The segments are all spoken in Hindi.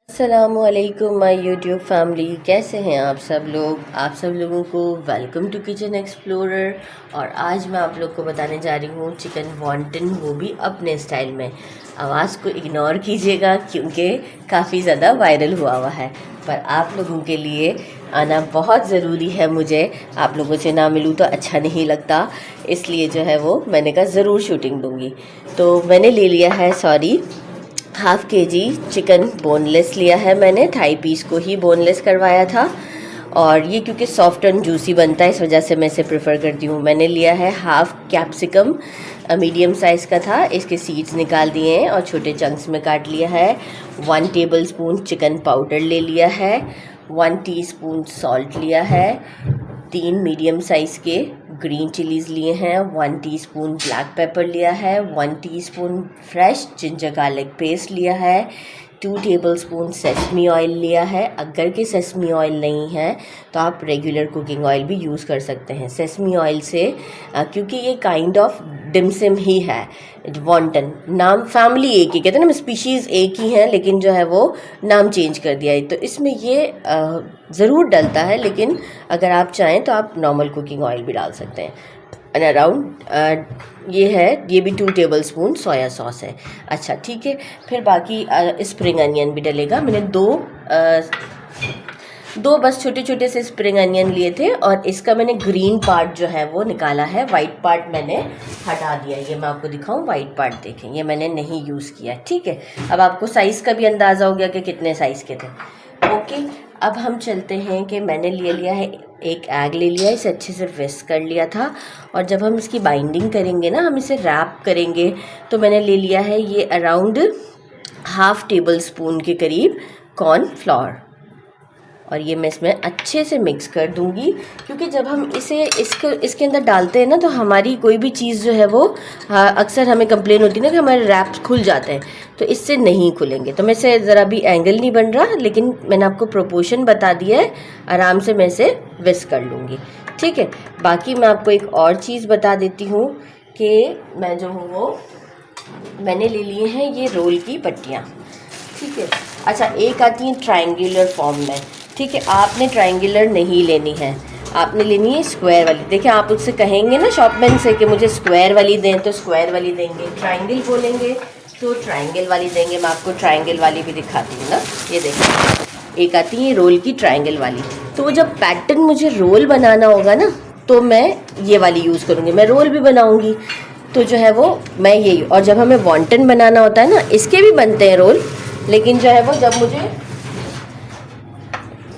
अस्सलामुअलैकुम माय यूट्यूब फैमिली, कैसे हैं आप सब लोग। आप सब लोगों को वेलकम टू किचन एक्सप्लोरर। और आज मैं आप लोग को बताने जा रही हूँ चिकन वॉन्टन, वो भी अपने स्टाइल में। आवाज़ को इग्नोर कीजिएगा क्योंकि काफ़ी ज़्यादा वायरल हुआ है, पर आप लोगों के लिए आना बहुत ज़रूरी है। मुझे आप लोगों से ना मिलूँ तो अच्छा नहीं लगता, इसलिए जो है वो मैंने कहा ज़रूर शूटिंग दूँगी। तो मैंने ले लिया है, सॉरी, हाफ़ के जी चिकन बोनलेस लिया है मैंने। थाई पीस को ही बोनलेस करवाया था, और ये क्योंकि सॉफ्ट एंड जूसी बनता है इस वजह से मैं इसे प्रेफर करती हूँ। मैंने लिया है हाफ़ कैप्सिकम, मीडियम साइज़ का था, इसके सीड्स निकाल दिए हैं और छोटे चंक्स में काट लिया है। 1 टेबलस्पून चिकन पाउडर ले लिया है। 1 टीस्पून सॉल्ट लिया है। 3 मीडियम साइज़ के ग्रीन चिलीज़ लिए हैं। 1 टीस्पून ब्लैक पेपर लिया है। 1 teaspoon fresh ginger garlic paste लिया है। 2 टेबलस्पून सेसमी ऑयल लिया है। अगर के सेसमी ऑयल नहीं है तो आप रेगुलर कुकिंग ऑयल भी यूज़ कर सकते हैं। सेसमी ऑयल से क्योंकि ये काइंड ऑफ डिमसिम ही है, वॉन्टन नाम, फैमिली एक ही, कहते हैं ना, स्पीशीज़ एक ही हैं, लेकिन जो है वो नाम चेंज कर दिया है। तो इसमें ये ज़रूर डलता है, लेकिन अगर आप चाहें तो आप नॉर्मल कुकिंग ऑयल भी डाल सकते हैं। एंड अराउंड ये है, ये भी 2 टेबलस्पून सोया सॉस है। अच्छा ठीक है, फिर बाकी स्प्रिंग अनियन भी डलेगा। मैंने दो बस छोटे छोटे से स्प्रिंग अनियन लिए थे, और इसका मैंने ग्रीन पार्ट जो है वो निकाला है, वाइट पार्ट मैंने हटा दिया। ये मैं आपको दिखाऊं, वाइट पार्ट देखें, ये मैंने नहीं यूज़ किया। ठीक है, अब आपको साइज़ का भी अंदाज़ा हो गया कि कितने साइज़ के थे। ओके, अब हम चलते हैं कि मैंने ले लिया है, एक एग ले लिया, इसे अच्छे से विस्क कर लिया था। और जब हम इसकी बाइंडिंग करेंगे ना, हम इसे रैप करेंगे, तो मैंने ले लिया है ये अराउंड हाफ़ टेबल स्पून के करीब कॉर्नफ्लोर, और ये मैं इसमें अच्छे से मिक्स कर दूंगी। क्योंकि जब हम इसके अंदर डालते हैं ना, तो हमारी कोई भी चीज़ जो है वो अक्सर हमें कंप्लेन होती है ना कि हमारे रैप्स खुल जाते हैं, तो इससे नहीं खुलेंगे। तो मैं इसे ज़रा भी एंगल नहीं बन रहा, लेकिन मैंने आपको प्रोपोर्शन बता दिया है, आराम से मैं इसे विस्क कर लूँगी। ठीक है, बाकी मैं आपको एक और चीज़ बता देती हूँ कि मैं जो हूँ वो मैंने ले लिए हैं ये रोल की पट्टियाँ। ठीक है, अच्छा, एक आती है ट्रायंगुलर फॉर्म में। ठीक है, आपने ट्रायंगुलर नहीं लेनी है, आपने लेनी है स्क्वायर वाली। देखिए, आप उससे कहेंगे ना शॉपमैन से कि मुझे स्क्वायर वाली दें, तो स्क्वायर वाली देंगे। ट्रायंगल बोलेंगे तो ट्रायंगल वाली देंगे। मैं आपको ट्रायंगल वाली भी दिखाती हूँ ना, ये देखिए, एक आती है रोल की ट्रायंगल वाली। तो जब पैटर्न मुझे रोल बनाना होगा ना, तो मैं ये वाली यूज़ करूँगी। मैं रोल भी बनाऊँगी तो जो है वो मैं यही, और जब हमें वॉन्टन बनाना होता है ना, इसके भी बनते हैं रोल, लेकिन जो है वो जब मुझे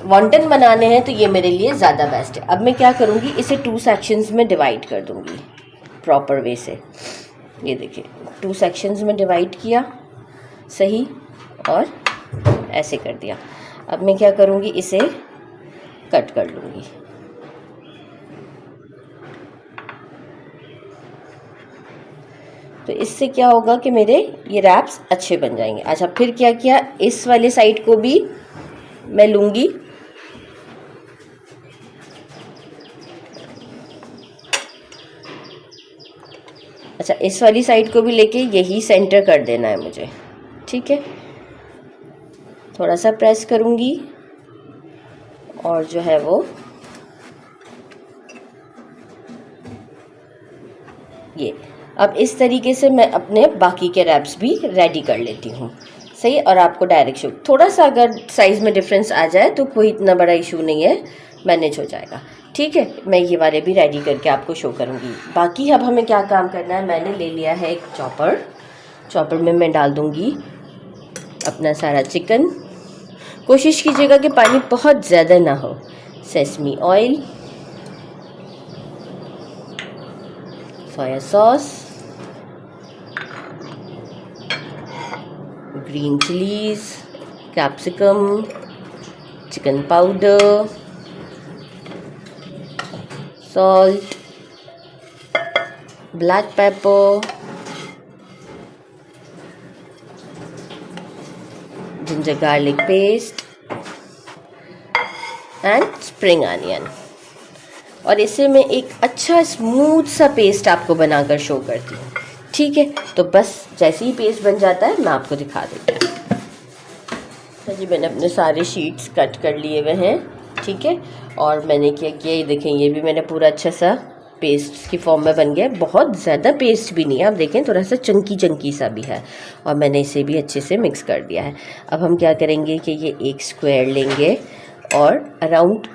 वॉन्टन बनाने हैं तो ये मेरे लिए ज़्यादा बेस्ट है। अब मैं क्या करूँगी, इसे 2 सेक्शंस में डिवाइड कर दूँगी प्रॉपर वे से। ये देखिए, 2 सेक्शंस में डिवाइड किया, सही, और ऐसे कर दिया। अब मैं क्या करूँगी, इसे कट कर लूँगी। तो इससे क्या होगा कि मेरे ये रैप्स अच्छे बन जाएंगे। अच्छा, फिर क्या किया, इस वाले साइड को भी मैं लूँगी, अच्छा, इस वाली साइड को भी लेके यही सेंटर कर देना है मुझे। ठीक है, थोड़ा सा प्रेस करूँगी, और जो है वो ये, अब इस तरीके से मैं अपने बाकी के रैप्स भी रेडी कर लेती हूँ। सही, और आपको डायरेक्ट शो, थोड़ा सा अगर साइज़ में डिफरेंस आ जाए तो कोई इतना बड़ा इशू नहीं है, मैनेज हो जाएगा। ठीक है, मैं ये वाले भी रेडी करके आपको शो करूँगी। बाकी अब हमें क्या काम करना है, मैंने ले लिया है एक चॉपर में मैं डाल दूँगी अपना सारा चिकन। कोशिश कीजिएगा कि पानी बहुत ज़्यादा ना हो। Sesame oil, soya sauce, green chillies, capsicum, chicken powder, salt, black pepper, ginger garlic paste and spring onion. और इसे मैं एक अच्छा स्मूथ सा पेस्ट आपको बनाकर शो करती हूँ। ठीक है, तो बस जैसे ही पेस्ट बन जाता है मैं आपको दिखा देती हूँ। अच्छा जी, मैंने अपने सारे शीट्स कट कर लिए हुए हैं, ठीक है। और मैंने क्या किया, ये देखें, ये भी मैंने पूरा अच्छा सा पेस्ट की फॉर्म में बन गया। बहुत ज़्यादा पेस्ट भी नहीं है, आप देखें थोड़ा सा चंकी चंकी सा भी है। और मैंने इसे भी अच्छे से मिक्स कर दिया है। अब हम क्या करेंगे कि ये एक स्क्वायर लेंगे और अराउंड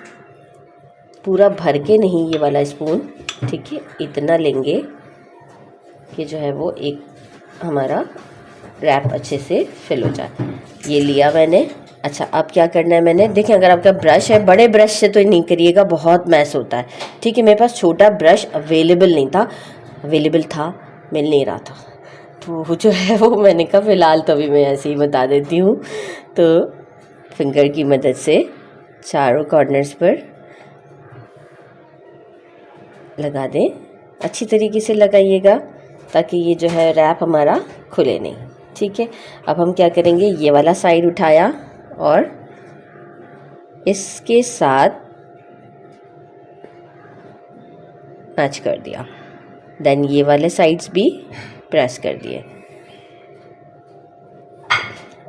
पूरा भर के नहीं, ये वाला स्पून, ठीक है, इतना लेंगे कि जो है वो एक हमारा रैप अच्छे से फिल हो जाए। ये लिया मैंने। अच्छा, अब क्या करना है, मैंने देखें, अगर आपका ब्रश है, बड़े ब्रश से तो नहीं करिएगा, बहुत मैस होता है, ठीक है। मेरे पास छोटा ब्रश अवेलेबल नहीं था, अवेलेबल था, मिल नहीं रहा था, तो जो है वो मैंने कहा फ़िलहाल तो अभी मैं ऐसे ही बता देती हूँ। तो फिंगर की मदद से चारों कॉर्नर्स पर लगा दें, अच्छी तरीके से लगाइएगा ताकि ये जो है रैप हमारा खुले नहीं, ठीक है। अब हम क्या करेंगे, ये वाला साइड उठाया और इसके साथ मैच कर दिया, देन ये वाले साइड्स भी प्रेस कर दिए,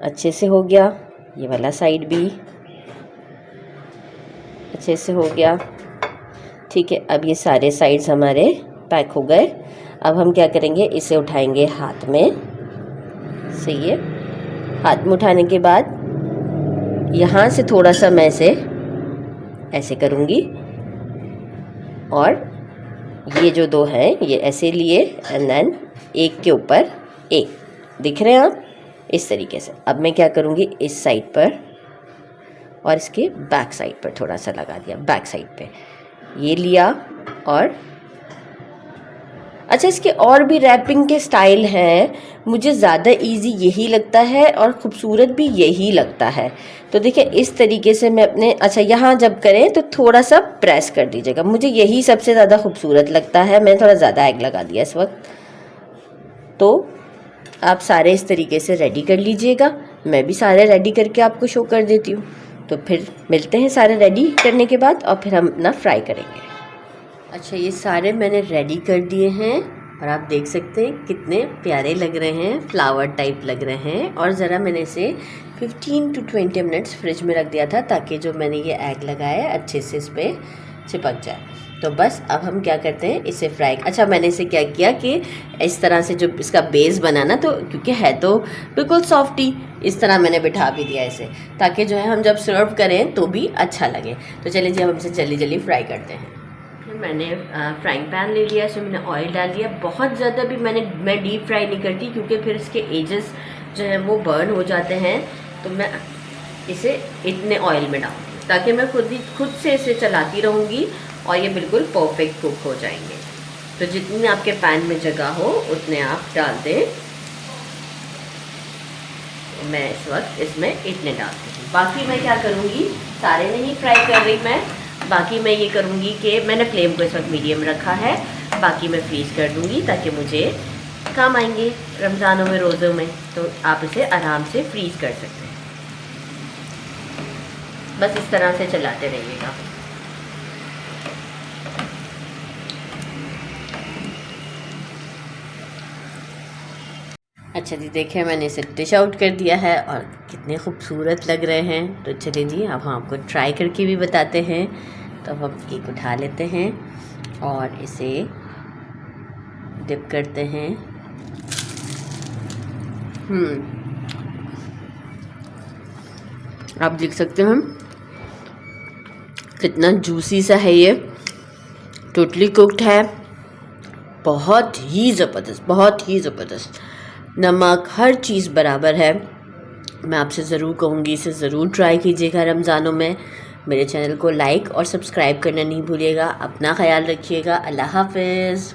अच्छे से हो गया। ये वाला साइड भी अच्छे से हो गया, ठीक है। अब ये सारे साइड्स हमारे पैक हो गए। अब हम क्या करेंगे, इसे उठाएंगे हाथ में, सही है। हाथ में उठाने के बाद यहाँ से थोड़ा सा मैं इसे ऐसे करूँगी और ये जो दो हैं ये ऐसे लिए एंड देन एक के ऊपर एक, दिख रहे हैं आप, इस तरीके से। अब मैं क्या करूँगी, इस साइड पर और इसके बैक साइड पर थोड़ा सा लगा दिया, बैक साइड पे ये लिया। और अच्छा, इसके और भी रैपिंग के स्टाइल हैं, मुझे ज़्यादा इजी यही लगता है और ख़ूबसूरत भी यही लगता है। तो देखिए इस तरीके से मैं अपने, अच्छा यहाँ जब करें तो थोड़ा सा प्रेस कर दीजिएगा, मुझे यही सबसे ज़्यादा खूबसूरत लगता है। मैंने थोड़ा ज़्यादा एग लगा दिया इस वक्त। तो आप सारे इस तरीके से रेडी कर लीजिएगा, मैं भी सारे रेडी करके आपको शो कर देती हूँ। तो फिर मिलते हैं सारे रेडी करने के बाद और फिर हम अपना फ्राई करेंगे। अच्छा, ये सारे मैंने रेडी कर दिए हैं और आप देख सकते हैं कितने प्यारे लग रहे हैं, फ्लावर टाइप लग रहे हैं। और ज़रा मैंने इसे 15 to 20 मिनट्स फ्रिज में रख दिया था ताकि जो मैंने ये एग लगाया है अच्छे से इस पर चिपक जाए। तो बस अब हम क्या करते हैं, इसे फ्राई। अच्छा, मैंने इसे क्या किया कि इस तरह से जो इसका बेस बना ना, तो क्योंकि है तो बिल्कुल सॉफ्टी, इस तरह मैंने बिठा भी दिया इसे ताकि जो है हम जब सर्व करें तो भी अच्छा लगे। तो चलिए जी, हम इसे जल्दी जल्दी फ्राई करते हैं। मैंने फ्राइंग पैन ले लिया, इसमें मैंने ऑयल डाल दिया। बहुत ज़्यादा भी मैं डीप फ्राई नहीं करती क्योंकि फिर इसके एजेस जो है वो बर्न हो जाते हैं। तो मैं इसे इतने ऑयल में डालूँगी ताकि मैं खुद से इसे चलाती रहूँगी और ये बिल्कुल परफेक्ट कुक हो जाएंगे। तो जितनी आपके पैन में जगह हो उतने आप डाल दें। मैं इस वक्त इसमें इतने डालती हूँ। बाकी मैं क्या करूँगी, सारे नहीं फ्राई कर रही मैं, बाकी मैं ये करूँगी कि मैंने फ्लेम को इस वक्त मीडियम रखा है, बाकी मैं फ्रीज़ कर दूँगी ताकि मुझे काम आएंगे रमज़ानों में, रोज़ों में। तो आप इसे आराम से फ्रीज़ कर सकते हैं। बस इस तरह से चलाते रहिएगा। अच्छा जी, देखें मैंने इसे डिश आउट कर दिया है और कितने खूबसूरत लग रहे हैं। तो चलिए जी, अब हम आपको ट्राई करके भी बताते हैं। तो हम एक उठा लेते हैं और इसे डिप करते हैं। आप देख सकते हैं कितना जूसी सा है, ये टोटली कुक्ड है, बहुत ही ज़बरदस्त, बहुत ही ज़बरदस्त। नमक हर चीज़ बराबर है। मैं आपसे ज़रूर कहूँगी इसे ज़रूर ट्राई कीजिएगा रमज़ानों में। मेरे चैनल को लाइक और सब्सक्राइब करना नहीं भूलिएगा। अपना ख्याल रखिएगा। अल्लाह हाफ़िज़।